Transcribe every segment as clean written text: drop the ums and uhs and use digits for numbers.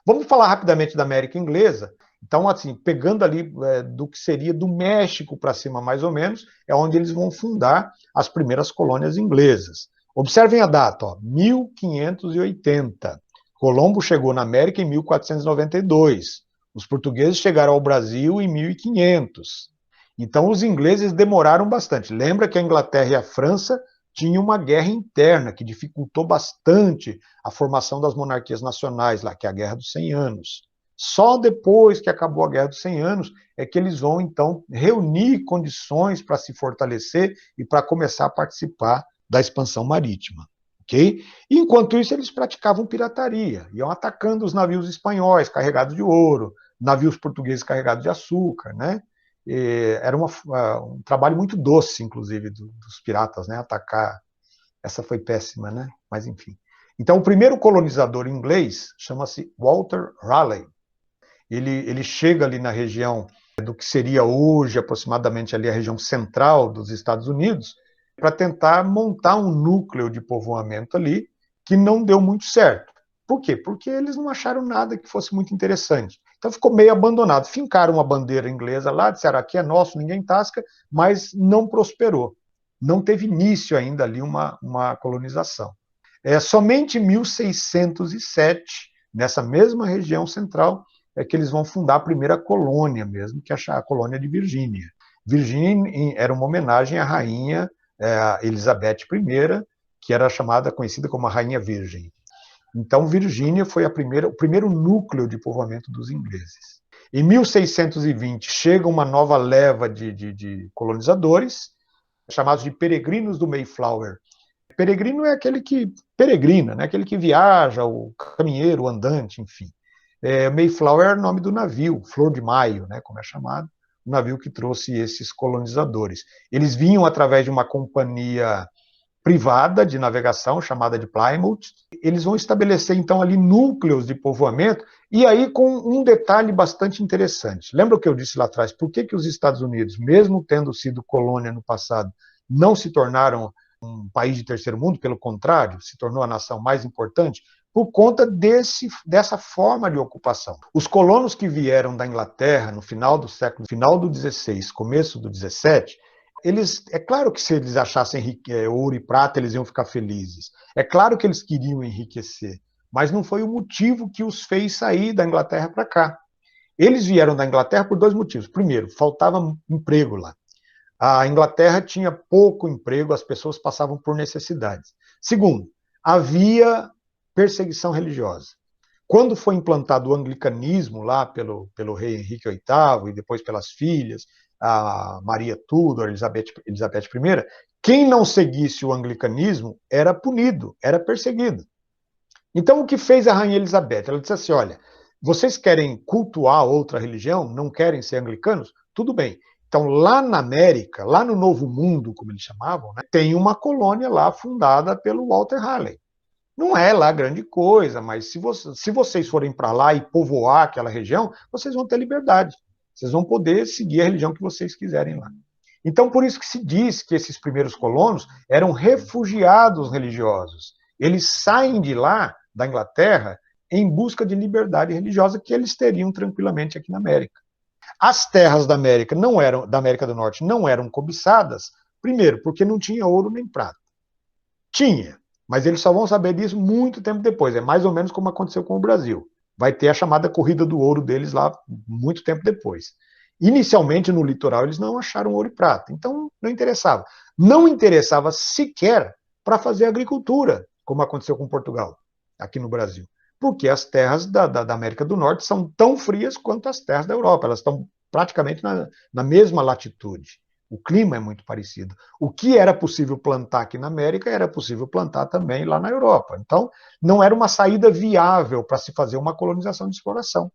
Vamos falar rapidamente da América Inglesa. Então, assim, pegando ali do que seria do México para cima, mais ou menos, é onde eles vão fundar as primeiras colônias inglesas. Observem a data, ó, 1580. Colombo chegou na América em 1492. Os portugueses chegaram ao Brasil em 1500. Então, os ingleses demoraram bastante. Lembra que a Inglaterra e a França tinham uma guerra interna que dificultou bastante a formação das monarquias nacionais, lá, que é a Guerra dos 100 Anos. Só depois que acabou a Guerra dos 100 Anos é que eles vão, então, reunir condições para se fortalecer e para começar a participar da expansão marítima. Okay? Enquanto isso, eles praticavam pirataria, iam atacando os navios espanhóis carregados de ouro, navios portugueses carregados de açúcar, né? Era um trabalho muito doce, inclusive, dos piratas, né? Atacar. Essa foi péssima, né? Mas, enfim. Então, o primeiro colonizador inglês chama-se Walter Raleigh. Ele chega ali na região do que seria hoje aproximadamente ali a região central dos Estados Unidos, para tentar montar um núcleo de povoamento ali que não deu muito certo. Por quê? Porque eles não acharam nada que fosse muito interessante. Então ficou meio abandonado. Fincaram uma bandeira inglesa lá, disseram aqui é nosso, ninguém tasca, mas não prosperou. Não teve início ainda ali uma colonização. Somente em 1607, nessa mesma região central, é que eles vão fundar a primeira colônia mesmo, que é a colônia de Virgínia. Virgínia era uma homenagem à rainha Elizabeth I, que era conhecida como a Rainha Virgem. Então, Virgínia foi o primeiro núcleo de povoamento dos ingleses. Em 1620, chega uma nova leva de colonizadores, chamados de peregrinos do Mayflower. Peregrino é aquele que peregrina, né? Aquele que viaja, o caminheiro, o andante, enfim. Mayflower é o nome do navio, Flor de Maio, né, como é chamado, o navio que trouxe esses colonizadores. Eles vinham através de uma companhia privada de navegação, chamada de Plymouth. Eles vão estabelecer, então, ali núcleos de povoamento, e aí com um detalhe bastante interessante. Lembra o que eu disse lá atrás? Por que os Estados Unidos, mesmo tendo sido colônia no passado, não se tornaram um país de terceiro mundo? Pelo contrário, se tornou a nação mais importante? Por conta dessa forma de ocupação. Os colonos que vieram da Inglaterra no final do XVI, começo do XVII, é claro que se eles achassem ouro e prata, eles iam ficar felizes. É claro que eles queriam enriquecer, mas não foi o motivo que os fez sair da Inglaterra para cá. Eles vieram da Inglaterra por dois motivos. Primeiro, faltava emprego lá. A Inglaterra tinha pouco emprego, as pessoas passavam por necessidades. Segundo, havia perseguição religiosa. Quando foi implantado o anglicanismo lá pelo rei Henrique VIII e depois pelas filhas, a Maria Tudor, Elizabeth I, quem não seguisse o anglicanismo era punido, era perseguido. Então, o que fez a rainha Elizabeth? Ela disse assim, olha, vocês querem cultuar outra religião, não querem ser anglicanos? Tudo bem. Então, lá na América, lá no Novo Mundo, como eles chamavam, né, tem uma colônia lá fundada pelo Walter Raleigh. Não é lá grande coisa, mas se vocês forem para lá e povoar aquela região, vocês vão ter liberdade. Vocês vão poder seguir a religião que vocês quiserem lá. Então, por isso que se diz que esses primeiros colonos eram refugiados religiosos. Eles saem de lá, da Inglaterra, em busca de liberdade religiosa que eles teriam tranquilamente aqui na América. As terras da América da América do Norte não eram cobiçadas, primeiro, porque não tinha ouro nem prata. Tinha, mas eles só vão saber disso muito tempo depois. É mais ou menos como aconteceu com o Brasil. Vai ter a chamada corrida do ouro deles lá muito tempo depois. Inicialmente, no litoral, eles não acharam ouro e prata. Então, não interessava. Não interessava sequer para fazer agricultura, como aconteceu com Portugal, aqui no Brasil. Porque as terras da América do Norte são tão frias quanto as terras da Europa. Elas estão praticamente na mesma latitude. O clima é muito parecido. O que era possível plantar aqui na América era possível plantar também lá na Europa. Então, não era uma saída viável para se fazer uma colonização de exploração.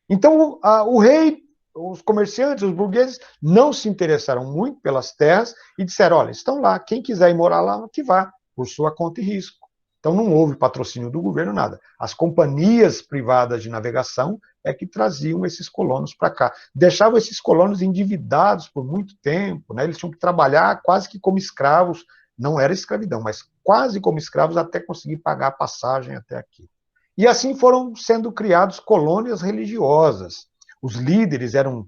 Então, o rei, os comerciantes, os burgueses, não se interessaram muito pelas terras e disseram, olha, estão lá, quem quiser ir morar lá, que vá, por sua conta e risco. Então, não houve patrocínio do governo, nada. As companhias privadas de navegação é que traziam esses colonos para cá. Deixavam esses colonos endividados por muito tempo, né? Eles tinham que trabalhar quase que como escravos, não era escravidão, mas quase como escravos até conseguir pagar a passagem até aqui. E assim foram sendo criados colônias religiosas. Os líderes eram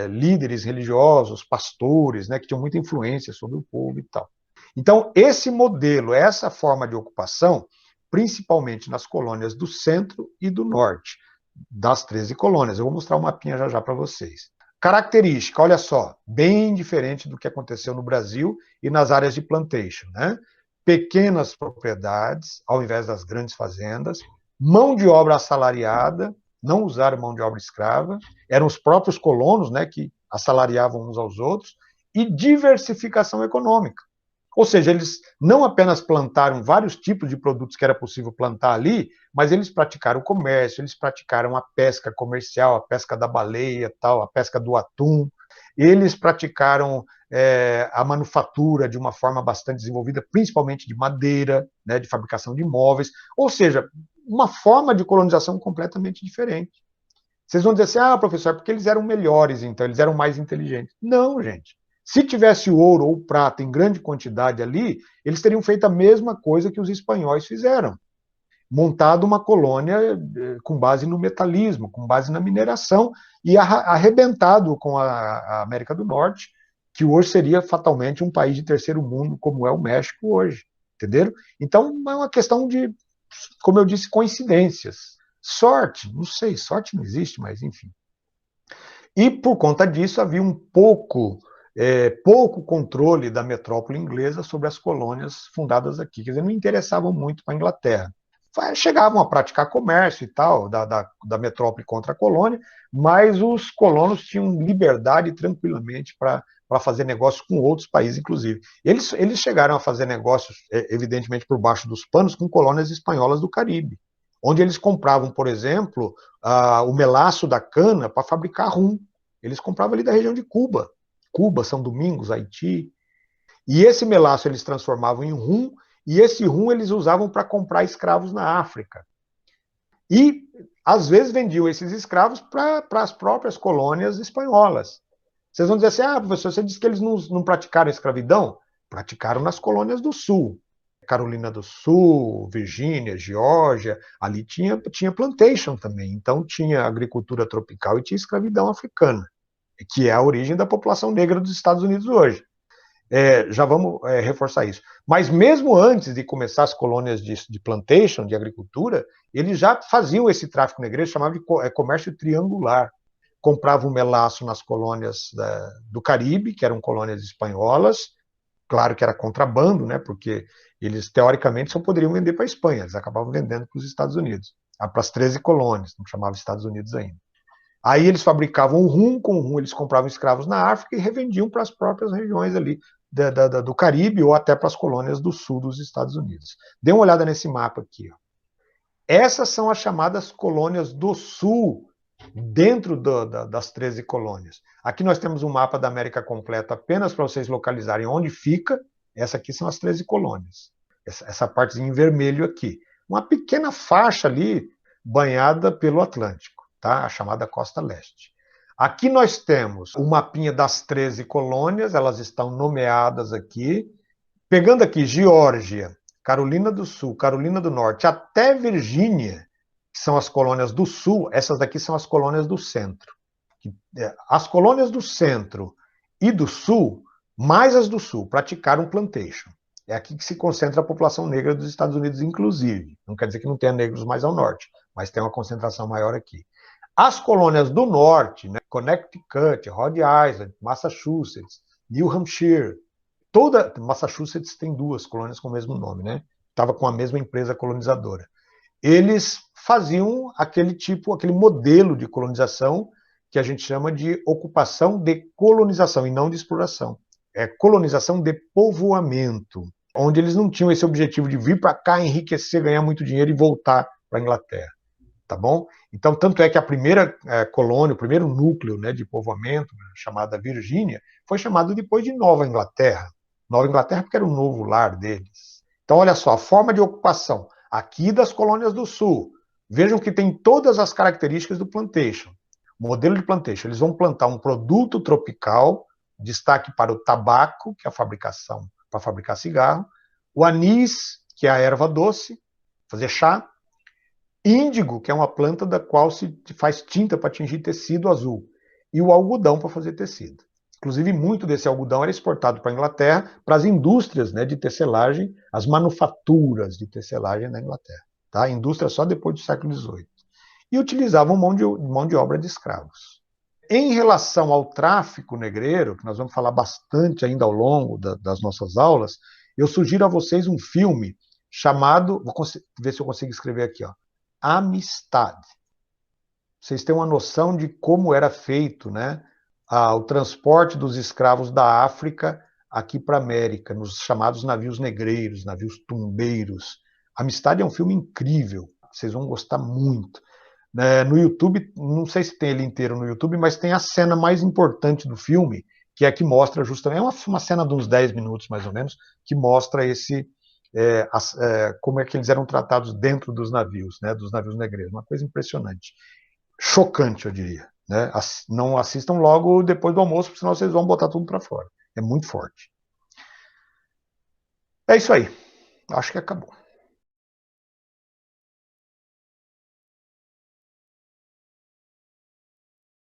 líderes religiosos, pastores, né, que tinham muita influência sobre o povo e tal. Então, esse modelo, essa forma de ocupação, principalmente nas colônias do centro e do norte, das 13 colônias. Eu vou mostrar um mapinha já já para vocês. Característica, olha só, bem diferente do que aconteceu no Brasil e nas áreas de plantation, né? Pequenas propriedades, ao invés das grandes fazendas, mão de obra assalariada, não usaram mão de obra escrava, eram os próprios colonos, né, que assalariavam uns aos outros, e diversificação econômica. Ou seja, eles não apenas plantaram vários tipos de produtos que era possível plantar ali, mas eles praticaram o comércio, eles praticaram a pesca comercial, a pesca da baleia, tal, a pesca do atum. Eles praticaram a manufatura de uma forma bastante desenvolvida, principalmente de madeira, né, de fabricação de móveis. Ou seja, uma forma de colonização completamente diferente. Vocês vão dizer assim, ah, professor, porque eles eram melhores, então, eles eram mais inteligentes. Não, gente. Se tivesse ouro ou prata em grande quantidade ali, eles teriam feito a mesma coisa que os espanhóis fizeram. Montado uma colônia com base no metalismo, com base na mineração, e arrebentado com a América do Norte, que hoje seria fatalmente um país de terceiro mundo, como é o México hoje. Entenderam? Então, é uma questão de, como eu disse, coincidências. Sorte, não sei, sorte não existe, mas enfim. E por conta disso havia um pouco controle da metrópole inglesa sobre as colônias fundadas aqui. Quer dizer, não interessavam muito para a Inglaterra. Chegavam a praticar comércio e tal, da metrópole contra a colônia, mas os colonos tinham liberdade tranquilamente para fazer negócios com outros países, inclusive. Eles chegaram a fazer negócios, evidentemente, por baixo dos panos, com colônias espanholas do Caribe, onde eles compravam, por exemplo, o melaço da cana para fabricar rum. Eles compravam ali da região de Cuba, São Domingos, Haiti. E esse melaço eles transformavam em rum, e esse rum eles usavam para comprar escravos na África. E, às vezes, vendiam esses escravos para as próprias colônias espanholas. Vocês vão dizer assim, ah, professor, você disse que eles não praticaram escravidão? Praticaram nas colônias do Sul. Carolina do Sul, Virgínia, Geórgia, ali tinha plantation também. Então, tinha agricultura tropical e tinha escravidão africana, que é a origem da população negra dos Estados Unidos hoje. Já vamos reforçar isso. Mas mesmo antes de começar as colônias de plantation, de agricultura, eles já faziam esse tráfico negreiro, chamavam de comércio triangular. Compravam melaço nas colônias do Caribe, que eram colônias espanholas, claro que era contrabando, né, porque eles, teoricamente, só poderiam vender para a Espanha, eles acabavam vendendo para os Estados Unidos, para as 13 colônias, não chamava Estados Unidos ainda. Aí eles fabricavam o rum, com o rum eles compravam escravos na África e revendiam para as próprias regiões ali do Caribe ou até para as colônias do sul dos Estados Unidos. Dê uma olhada nesse mapa aqui. Ó. Essas são as chamadas colônias do sul, dentro das 13 colônias. Aqui nós temos um mapa da América completa, apenas para vocês localizarem onde fica. Essa aqui são as 13 colônias. Essa partezinha em vermelho aqui. Uma pequena faixa ali, banhada pelo Atlântico, tá? A chamada Costa Leste. Aqui nós temos o mapinha das 13 colônias, elas estão nomeadas aqui. Pegando aqui Geórgia, Carolina do Sul, Carolina do Norte, até Virgínia, que são as colônias do Sul, essas daqui são as colônias do Centro. As colônias do Centro e do Sul, mais as do Sul, praticaram plantation. É aqui que se concentra a população negra dos Estados Unidos, inclusive. Não quer dizer que não tenha negros mais ao norte, mas tem uma concentração maior aqui. As colônias do norte, né, Connecticut, Rhode Island, Massachusetts, New Hampshire, toda Massachusetts tem duas colônias com o mesmo nome, né? Estava com a mesma empresa colonizadora. Eles faziam aquele modelo de colonização que a gente chama de ocupação de colonização e não de exploração. É colonização de povoamento, onde eles não tinham esse objetivo de vir para cá, enriquecer, ganhar muito dinheiro e voltar para a Inglaterra. Tá bom? Então, tanto é que a primeira colônia, o primeiro núcleo, né, de povoamento, chamada Virgínia, foi chamado depois de Nova Inglaterra. Nova Inglaterra porque era o novo lar deles. Então, olha só, a forma de ocupação aqui das colônias do Sul. Vejam que tem todas as características do plantation. Modelo de plantation. Eles vão plantar um produto tropical, destaque para o tabaco, que é a fabricação, para fabricar cigarro, o anis, que é a erva doce, fazer chá, índigo, que é uma planta da qual se faz tinta para tingir tecido azul, e o algodão para fazer tecido. Inclusive, muito desse algodão era exportado para a Inglaterra, para as indústrias, né, de tecelagem, as manufaturas de tecelagem na Inglaterra. Tá? A indústria só depois do século XVIII. E utilizavam mão de obra de escravos. Em relação ao tráfico negreiro, que nós vamos falar bastante ainda ao longo das nossas aulas, eu sugiro a vocês um filme chamado, vou ver se eu consigo escrever aqui, ó, Amistad. Vocês têm uma noção de como era feito, né, o transporte dos escravos da África aqui para a América, nos chamados navios negreiros, navios tumbeiros. Amistad é um filme incrível, vocês vão gostar muito. No YouTube, não sei se tem ele inteiro no YouTube, mas tem a cena mais importante do filme, que é a que mostra justamente, é uma cena de uns 10 minutos mais ou menos, que mostra como é que eles eram tratados dentro dos navios, né, dos navios negreiros. Uma coisa impressionante. Chocante, eu diria. Né? Não assistam logo depois do almoço, senão vocês vão botar tudo para fora. É muito forte. É isso aí. Acho que acabou.